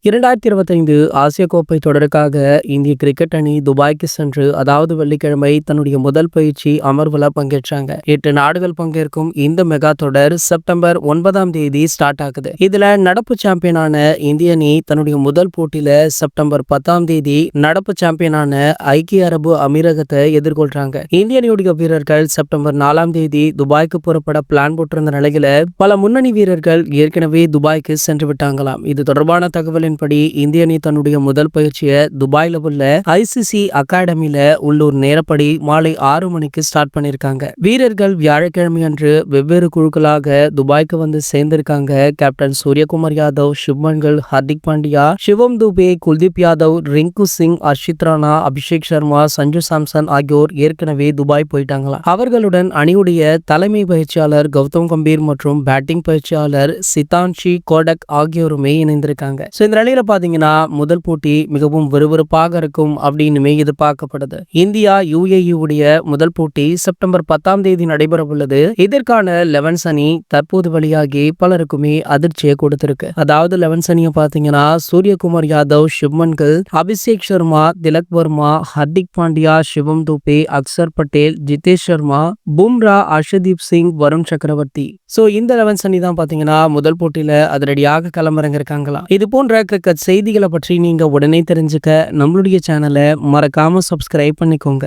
2025 ஆசிய கோப்பை தொடருக்காக இந்திய கிரிக்கெட் அணி துபாய்க்கு சென்று அதாவது வெள்ளிக்கிழமை தன்னுடைய முதல் பயிற்சி அமர்வுல பங்கேற்றாங்க. 8 நாடுகள் பங்கேற்கும் இந்த மெகா தொடர் செப்டம்பர் 9ஆம் தேதி ஸ்டார்ட் ஆகுது. இதுல நடப்பு சாம்பியனான இந்திய அணி தன்னுடைய முதல் போட்டியில செப்டம்பர் 10ஆம் தேதி நடப்பு சாம்பியனான ஐக்கிய அரபு அமீரகத்தை எதிர்கொள்றாங்க. இந்திய அணியுடைய வீரர்கள் செப்டம்பர் 4ஆம் தேதி துபாய்க்கு புறப்பட பிளான் போட்டிருந்த நிலையில பல முன்னணி வீரர்கள் ஏற்கனவே துபாய்க்கு சென்று விட்டாங்களாம். இது தொடர்பான தகவல் படி இந்திய அணி தன்னுடைய முதல் பயிற்சியை துபாயில உள்ள ஐசிசி அகாடமியில உள்ளூர் நேரப்படி மாலை 6 மணிக்கு ஸ்டார்ட் பண்ணிருக்காங்க. வீரர்கள் வியாழக்கிழமை அன்று வெவ்வேறு குழுக்களாக துபாய்க்கு வந்து சேர்ந்திருக்காங்க. கேப்டன் சூரியகுமார் யாதவ், சுப்மன் கில், ஹர்திக் பாண்டியா, சிவம் துபே, குல்தீப் யாதவ், ரிங்கு சிங், அர்ஷித் ராணா, அபிஷேக் சர்மா, சஞ்சு சாம்சன் ஆகியோர் ஏற்கனவே துபாய் போயிட்டாங்களாம். அவர்களுடன் அணியுடைய தலைமை பயிற்சியாளர் கௌதம் கம்பீர் மற்றும் பேட்டிங் பயிற்சியாளர் சிதான்ஷி கோடக் ஆகியோருமே இணைந்திருக்காங்க. இந்த நிலையில பாத்தீங்கன்னா முதல் போட்டி மிகவும் விறுவிறுப்பாக இருக்கும் அப்படின்னு எதிர்பார்க்கப்படுது. இந்தியா UAE உடைய முதல் போட்டி செப்டம்பர் 10ஆம் தேதி நடைபெற உள்ளது. இதற்கான 11 அணி தற்போது வெளியாகி பலருக்குமே அதிர்ச்சியை கொடுத்திருக்கு. அதாவது 11 அணியை பாத்தீங்கன்னா சூரியகுமார் யாதவ், சுப்மன் கில், அபிஷேக் சர்மா, திலக் வர்மா, ஹர்திக் பாண்டியா, சிவம் துபே, அக்சர் பட்டேல், ஜிதேஷ் சர்மா, பும்ரா, அர்ஷதீப் சிங், வருண் சக்கரவர்த்தி. இந்த 11 அணி தான் பாத்தீங்கன்னா முதல் போட்டியில அதிரடியாக களமிறங்க இருக்காங்களா. இது போன்ற கிரிக்கெட் செய்திகளை பற்றி நீங்க உடனே தெரிஞ்சுக்க நம்மளுடைய சேனலை மறக்காம சப்ஸ்கிரைப் பண்ணிக்கோங்க.